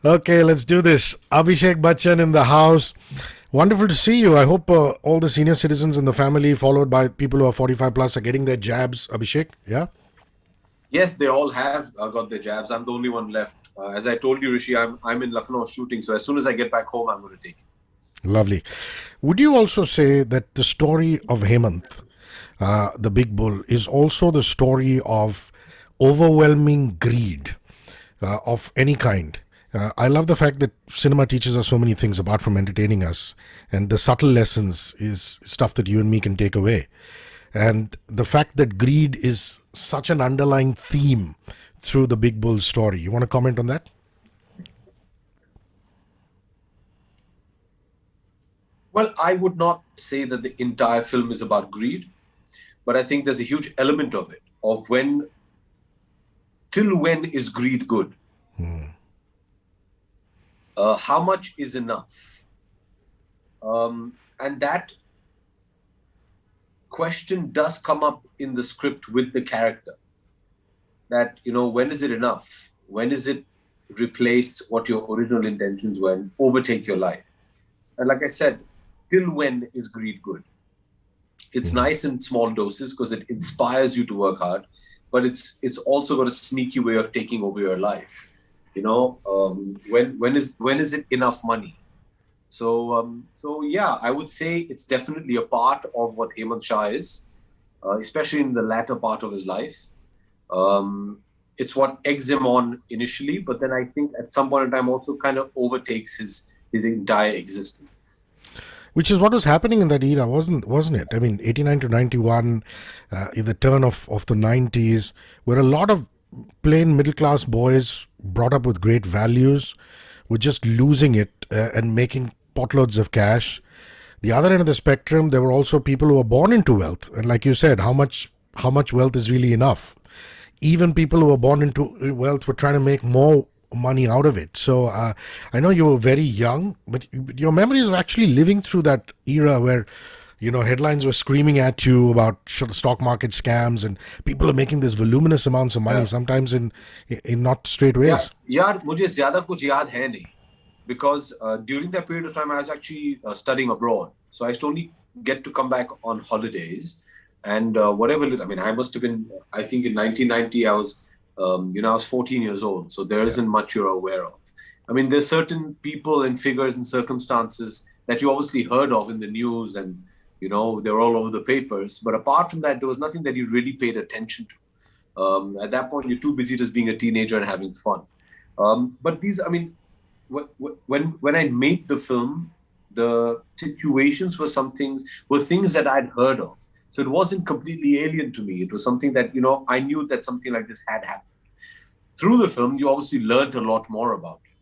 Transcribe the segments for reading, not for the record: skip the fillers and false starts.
Okay, let's do this. Abhishek Bachchan in the house. Wonderful to see you. I hope all the senior citizens in the family, followed by people who are 45 plus, are getting their jabs. Abhishek, yeah? Yes, they all have got their jabs. I'm the only one left. As I told you, Rishi, I'm in Lucknow shooting. So as soon as I get back home, I'm going to take it. Lovely. Would you also say that the story of Hemant, the big bull, is also the story of overwhelming greed of any kind? I love the fact that cinema teaches us so many things apart from entertaining us, and the subtle lessons is stuff that you and me can take away. And the fact that greed is such an underlying theme through the Big Bull story. You want to comment on that? Well, I would not say that the entire film is about greed, but I think there's a huge element of it, of till when is greed good? How much is enough? And that question does come up in the script with the character. That, when is it enough? When is it replace what your original intentions were and overtake your life? And like I said, till when is greed good? It's nice in small doses because it inspires you to work hard, but it's also got a sneaky way of taking over your life. When is it enough money? So yeah, I would say it's definitely a part of what Hemant Shah is, especially in the latter part of his life. It's what eggs him on initially, but then I think at some point in time also kind of overtakes his entire existence. Which is what was happening in that era, wasn't it? I mean, 89 to 91, in the turn of the 90s, where a lot of plain middle class boys brought up with great values were just losing it and making potloads of cash. The other end of the spectrum, there were also people who were born into wealth, and like you said, how much wealth is really enough? Even people who were born into wealth were trying to make more money out of it. So I know you were very young, but your memories are actually living through that era where headlines were screaming at you about stock market scams, and people are making these voluminous amounts of money, Yeah. sometimes in not straight Yeah, ways. यार मुझे ज्यादा कुछ याद है नहीं because during that period of time I was actually studying abroad, so I used to only get to come back on holidays and whatever. I mean, I must have been. I think in 1990 I was, I was 14 years old, so there Yeah. isn't much you're aware of. I mean, there's certain people and figures and circumstances that you obviously heard of in the news and they're all over the papers. But apart from that, there was nothing that you really paid attention to. At that point, you're too busy just being a teenager and having fun. But these, I mean, when I made the film, the situations were things that I'd heard of. So it wasn't completely alien to me. It was something that I knew that something like this had happened. Through the film, you obviously learned a lot more about it.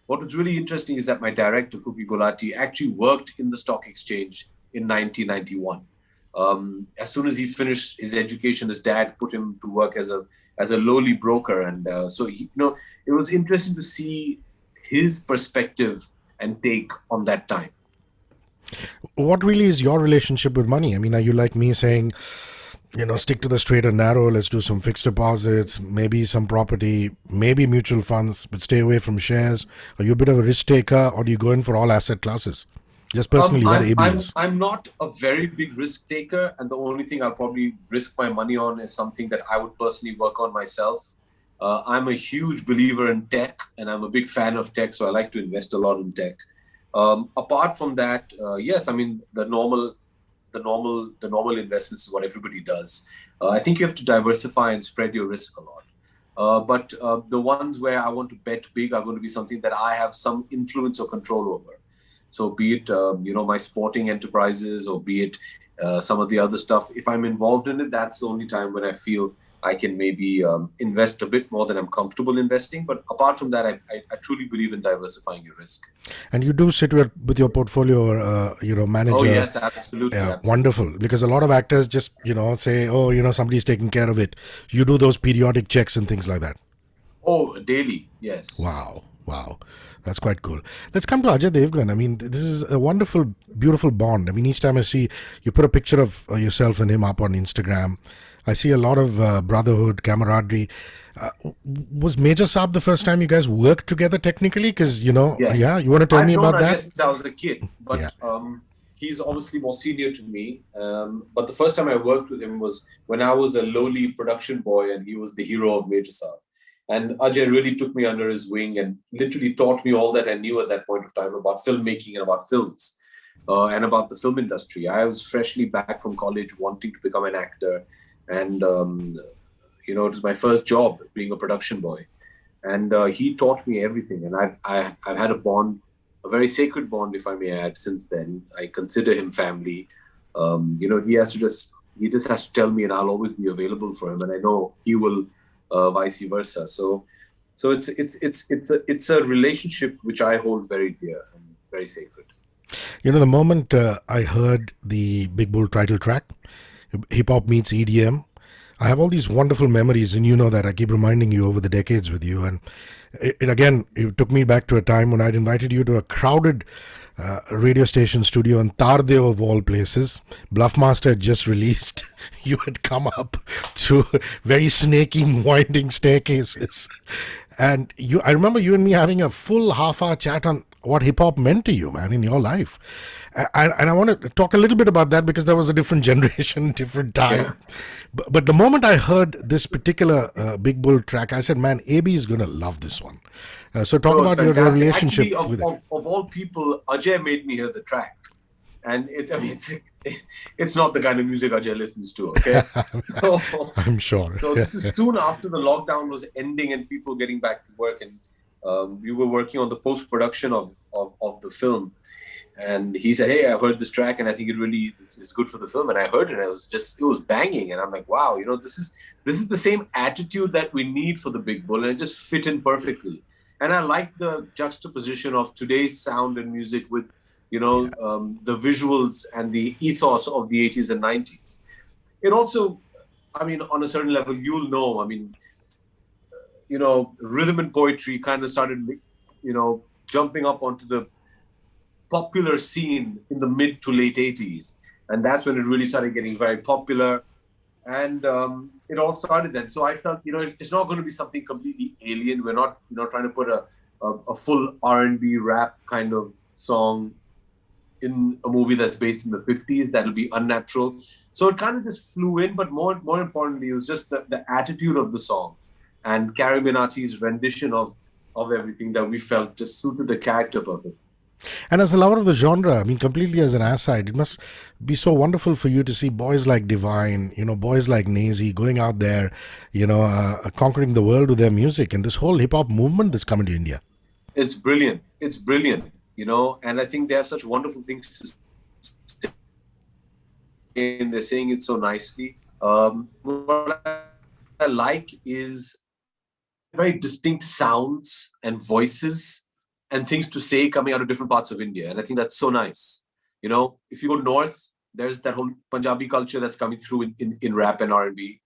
What was really interesting is that my director, Kookie Gulati, actually worked in the stock exchange in 1991. As soon as he finished his education, his dad put him to work as a lowly broker, and so it was interesting to see his perspective and take on that time. What really is your relationship with money? I mean, are you like me saying, stick to the straight and narrow, let's do some fixed deposits, maybe some property, maybe mutual funds, but stay away from shares? Are you a bit of a risk taker, or do you go in for all asset classes? Just personally, what I'm AB I'm is. I'm not a very big risk taker, and the only thing I'll probably risk my money on is something that I would personally work on myself. I'm a huge believer in tech, and I'm a big fan of tech, so I like to invest a lot in tech. Apart from that, yes, I mean the normal investments is what everybody does. I think you have to diversify and spread your risk a lot. But the ones where I want to bet big are going to be something that I have some influence or control over. So be it my sporting enterprises or be it some of the other stuff. If I'm involved in it, that's the only time when I feel I can maybe invest a bit more than I'm comfortable investing. But apart from that, I truly believe in diversifying your risk. And you do sit with your portfolio, Oh manager. yes, absolutely, Yeah, absolutely. wonderful. Because a lot of actors just, say, oh, somebody's taking care of it. You do those periodic checks and things like that. Oh, daily, yes. Wow, wow, that's quite cool. Let's come to Ajay Devgn. I mean, this is a wonderful, beautiful bond. I mean, each time I see you put a picture of yourself and him up on Instagram, I see a lot of brotherhood, camaraderie. Uh, was Major Saab the first time you guys worked together technically? Because, Yes. yeah, you want to tell me I've known about Ajay that? since I was a kid, Yeah. but he's obviously more senior to me. But the first time I worked with him was when I was a lowly production boy and he was the hero of Major Saab. And Ajay really took me under his wing and literally taught me all that I knew at that point of time about filmmaking and about films and about the film industry. I was freshly back from college wanting to become an actor. And, it was my first job being a production boy, and he taught me everything. And I've had a bond, a very sacred bond, if I may add. Since then, I consider him family. He just has to tell me, and I'll always be available for him, and I know he will, vice versa. So it's a relationship which I hold very dear and very sacred. The moment I heard the Big Bull title track, hip hop meets EDM, I have all these wonderful memories, and you know that I keep reminding you over the decades with you. And it took me back to a time when I'd invited you to a crowded radio station studio in Tardeo of all places. Bluffmaster had just released. You had come up through very snaky, winding staircases, and I remember you and me having a full half-hour chat on what hip hop meant to you, man, in your life. And I want to talk a little bit about that because there was a different generation, different Yeah. time. But the moment I heard this particular Big Bull track, I said, man, AB is going to love this one. So talk No, it's about your fantastic. relationship Actually, of, with it. of all people, Ajay made me hear the track. And it's not the kind of music Ajay listens to, okay? So, I'm sure. so this is soon after the lockdown was ending and people getting back to work. And we were working on the post-production of the film. And he said, "Hey, I've heard this track, and I think it's good for the film." And I heard it, and it was banging. And I'm like, "Wow, this is the same attitude that we need for the Big Bull, and it just fit in perfectly." And I like the juxtaposition of today's sound and music with, the visuals and the ethos of the 80s and 90s. It also, I mean, on a certain level, I mean, rhythm and poetry kind of started, jumping up onto the popular scene in the mid to late 80s. And that's when it really started getting very popular. And it all started then. So I felt, it's not going to be something completely alien. We're not, trying to put a full R&B rap kind of song in a movie that's based in the 50s. That'll be unnatural. So it kind of just flew in. But more importantly, it was just the attitude of the songs and Carrie Minati's rendition of everything that we felt just suited the character perfectly. And as a lover of the genre, I mean, completely as an aside, it must be so wonderful for you to see boys like Divine, boys like Nazy going out there, conquering the world with their music and this whole hip hop movement that's coming to India. It's brilliant. It's brilliant, and I think they have such wonderful things to say, and they're saying it so nicely. What I like is very distinct sounds and voices and things to say coming out of different parts of India. And I think that's so nice. If you go north, there's that whole Punjabi culture that's coming through in rap and R&B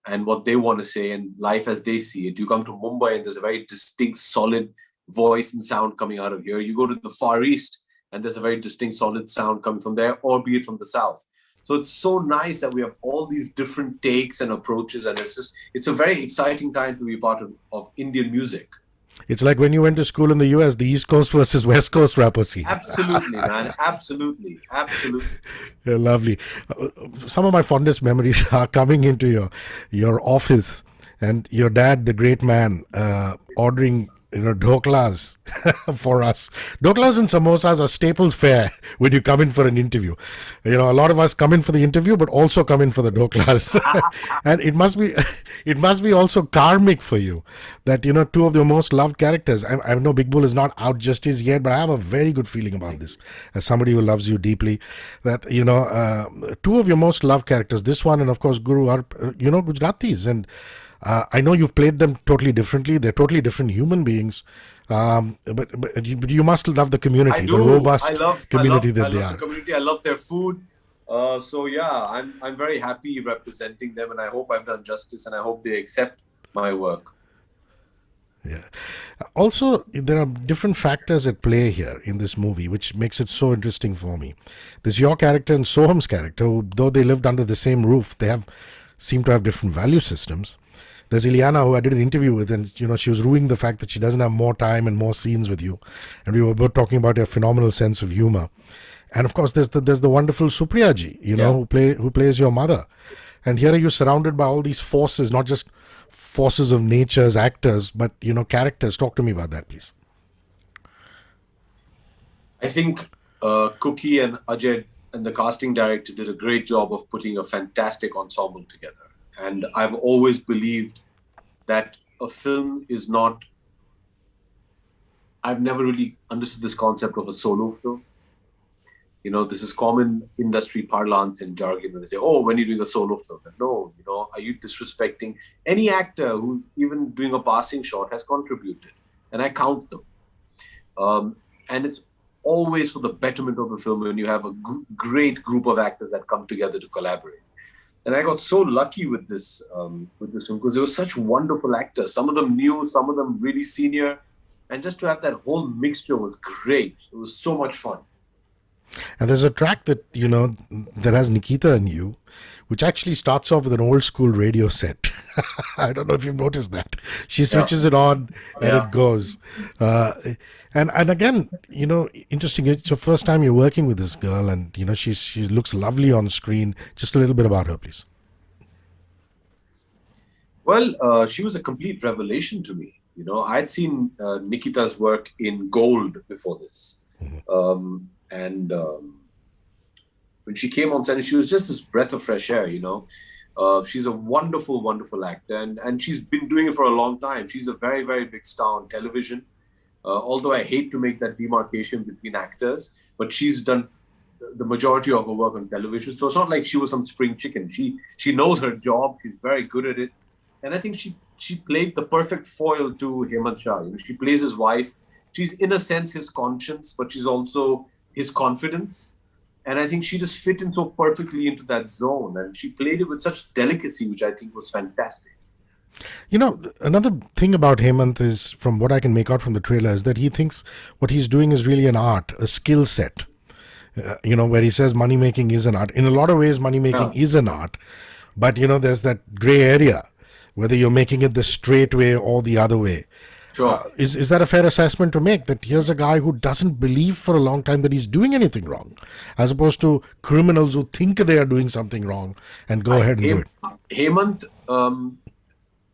and what they want to say and life as they see it. You come to Mumbai and there's a very distinct, solid voice and sound coming out of here. You go to the Far East and there's a very distinct, solid sound coming from there, albeit from the South. So it's so nice that we have all these different takes and approaches. And it's a very exciting time to be part of Indian music. It's like when you went to school in the US, the East Coast versus West Coast rapper scene. Absolutely, man. Absolutely. Yeah, lovely. Some of my fondest memories are coming into your office and your dad, the great man, ordering dhoklas for us. Dhoklas and samosas are staples fare when you come in for an interview. A lot of us come in for the interview, but also come in for the dhoklas. And it must be also karmic for you that, two of your most loved characters. I know Big Bull is not out just as yet, but I have a very good feeling about this as somebody who loves you deeply. That, two of your most loved characters, this one and of course Guru, are, Gujaratis. And I know you've played them totally differently. They're totally different human beings. But you must love the community, the robust community that they are. I love the community. I love their food. So yeah, I'm very happy representing them, and I hope I've done justice, and I hope they accept my work. Yeah. Also, there are different factors at play here in this movie, which makes it so interesting for me. There's your character and Soham's character, who, though they lived under the same roof, seem to have different value systems. There's Ileana, who I did an interview with, and she was ruining the fact that she doesn't have more time and more scenes with you, and we were both talking about your phenomenal sense of humor. And of course, there's the wonderful Supriya ji, Yeah. who plays your mother. And here are you surrounded by all these forces, not just forces of nature as actors, but characters. Talk to me about that, please. I think Cookie and Ajay and the casting director did a great job of putting a fantastic ensemble together. And I've always believed that a film is not, I've never really understood this concept of a solo film. This is common industry parlance and jargon. They say, oh, when you're doing a solo film. No, are you disrespecting any actor who's even doing a passing shot has contributed? And I count them. And it's always for the betterment of the film when you have a great group of actors that come together to collaborate. And I got so lucky with this film because there were such wonderful actors. Some of them new, some of them really senior, and just to have that whole mixture was great. It was so much fun. And there's a track that has Nikita and you, which actually starts off with an old school radio set. I don't know if you've noticed that. She Yeah, switches it on and yeah. it goes. Uh, and again, interesting. It's the first time you're working with this girl, and she looks lovely on screen. Just a little bit about her, please. Well, she was a complete revelation to me. I'd seen Nikita's work in Gold before this, and when she came on set, she was just this breath of fresh air. She's a wonderful, wonderful actor, and she's been doing it for a long time. She's a very, very big star on television. Although I hate to make that demarcation between actors, but she's done the majority of her work on television. So it's not like she was some spring chicken. She knows her job. She's very good at it, and I think she played the perfect foil to Hemant Shah. She plays his wife. She's in a sense his conscience, but she's also his confidence. And I think she just fit in so perfectly into that zone, and she played it with such delicacy, which I think was fantastic. Another thing about Hemant is, from what I can make out from the trailer, is that he thinks what he's doing is really an art, a skill set. Where he says money making is an art. In a lot of ways, money making Yeah, is an art, but there's that gray area, whether you're making it the straight way or the other way. sure. Is that a fair assessment to make? That here's a guy who doesn't believe for a long time that he's doing anything wrong, as opposed to criminals who think they are doing something wrong and go ahead and do it. Hemant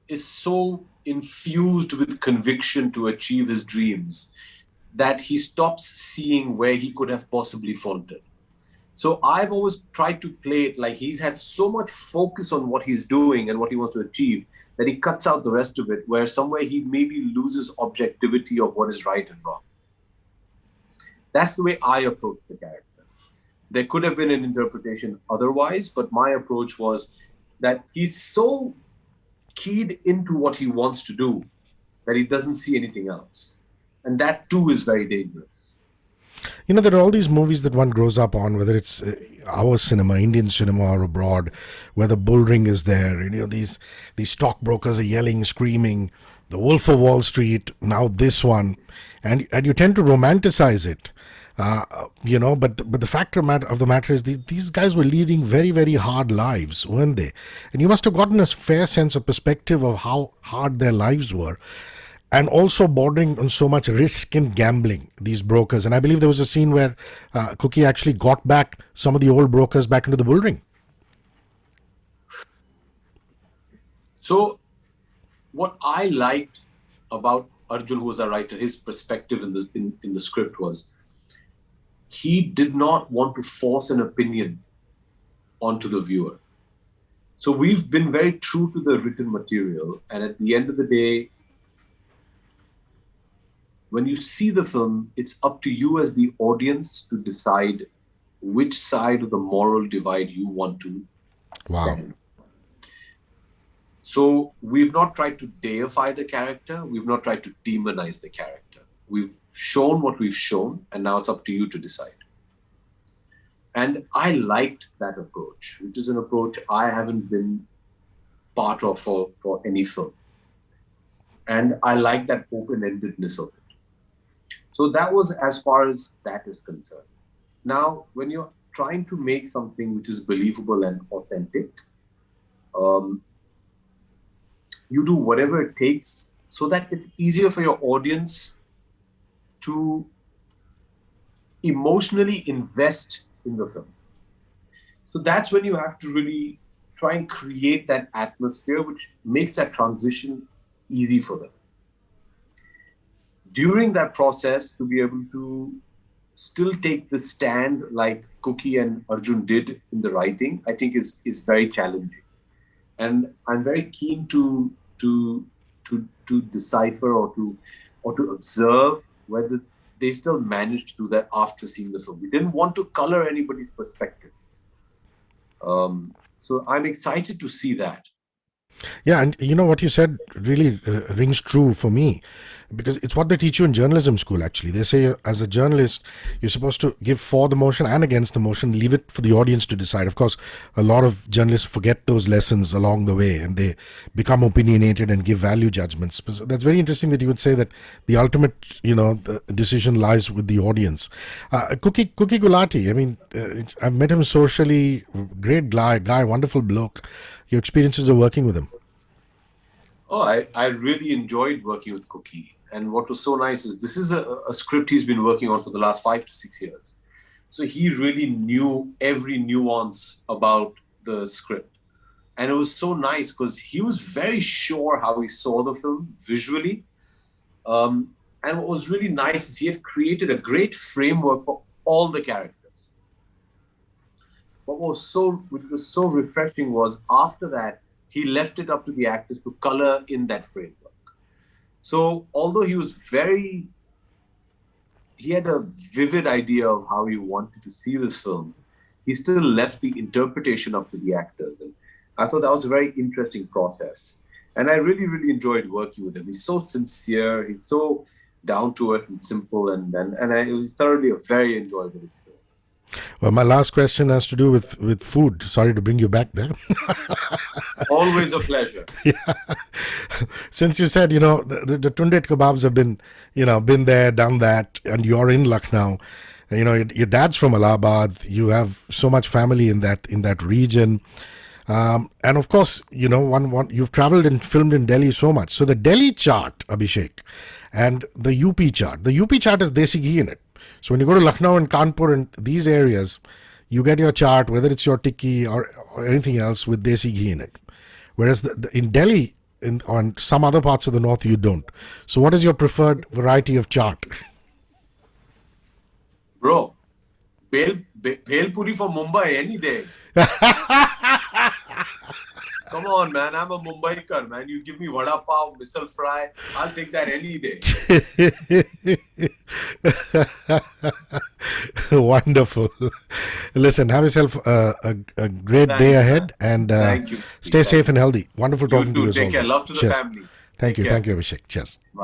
is so infused with conviction to achieve his dreams that he stops seeing where he could have possibly faltered. So I've always tried to play it like he's had so much focus on what he's doing and what he wants to achieve that he cuts out the rest of it, where somewhere he maybe loses objectivity of what is right and wrong. That's the way I approach the character. There could have been an interpretation otherwise, but my approach was that he's so keyed into what he wants to do that he doesn't see anything else. And that too is very dangerous. There are all these movies that one grows up on, whether it's our cinema, Indian cinema, or abroad, where the bull ring is there. These stockbrokers are yelling, screaming. The Wolf of Wall Street. Now this one, and you tend to romanticize it. But the fact of the matter is these guys were leading very, very hard lives, weren't they? And you must have gotten a fair sense of perspective of how hard their lives were, and also bordering on so much risk and gambling, these brokers. And I believe there was a scene where Cookie actually got back some of the old brokers back into the bull ring. So, what I liked about Arjun, who was a writer, his perspective in the script was he did not want to force an opinion onto the viewer. So we've been very true to the written material, and at the end of the day, when you see the film, it's up to you as the audience to decide which side of the moral divide you want to Wow. stand. So we've not tried to deify the character. We've not tried to demonize the character. We've shown what we've shown, and now it's up to you to decide. And I liked that approach, which is an approach I haven't been part of for any film. And I like that open-endedness of it. So that was as far as that is concerned. Now, when you're trying to make something which is believable and authentic, You do whatever it takes so that it's easier for your audience to emotionally invest in the film. So that's when you have to really try and create that atmosphere, which makes that transition easy for them. During that process, to be able to still take the stand like Cookie and Arjun did in the writing, I think is very challenging. And I'm very keen to decipher or to observe whether they still managed to do that after seeing the film. We didn't want to color anybody's perspective. So I'm excited to see that. Yeah, and you know what you said really rings true for me, because it's what they teach you in journalism school. Actually, they say as a journalist, you're supposed to give for the motion and against the motion, leave it for the audience to decide. Of course, a lot of journalists forget those lessons along the way, and they become opinionated and give value judgments. But that's very interesting that you would say that the ultimate, the decision lies with the audience. Cookie Gulati, I mean, I've met him socially, great guy, wonderful bloke. Your experiences of working with him? Oh, I really enjoyed working with Cookie. And what was so nice is this is a script he's been working on for the last 5 to 6 years. So he really knew every nuance about the script. And it was so nice because he was very sure how he saw the film visually. And what was really nice is he had created a great framework for all the characters. Which was so refreshing was after that, he left it up to the actors to color in that framework. So although he had a vivid idea of how he wanted to see this film, he still left the interpretation up to the actors. And I thought that was a very interesting process. And I really, really enjoyed working with him. He's so sincere, he's so down to earth and simple, it was thoroughly a very enjoyable experience. Well, my last question has to do with food. Sorry to bring you back there. Always a pleasure. Since you said, the tundet kebabs have been there, done that, and you're in Lucknow. Your dad's from Allahabad. You have so much family in that region. And of course, you've traveled and filmed in Delhi so much. So the Delhi chaat, Abhishek, and the UP chaat. The UP chaat has desi ghee in it. So when you go to Lucknow and Kanpur and these areas, you get your chaat, whether it's your tikki or anything else, with desi ghee in it. Whereas in Delhi, on some other parts of the north, you don't. So what is your preferred variety of chaat? Bro, Bhel Puri from Mumbai any day. Come on, man. I'm a Mumbaikar, man. You give me vada pav, misal fry, I'll take that any day. Wonderful. Listen, have yourself a great Thank day you, ahead, man. and Thank you. stay Thank safe you. and healthy. Wonderful You talking to too. you as Take care. always. Love to the Cheers. family. Thank Take you. care. Thank you, Abhishek. Cheers. Bye.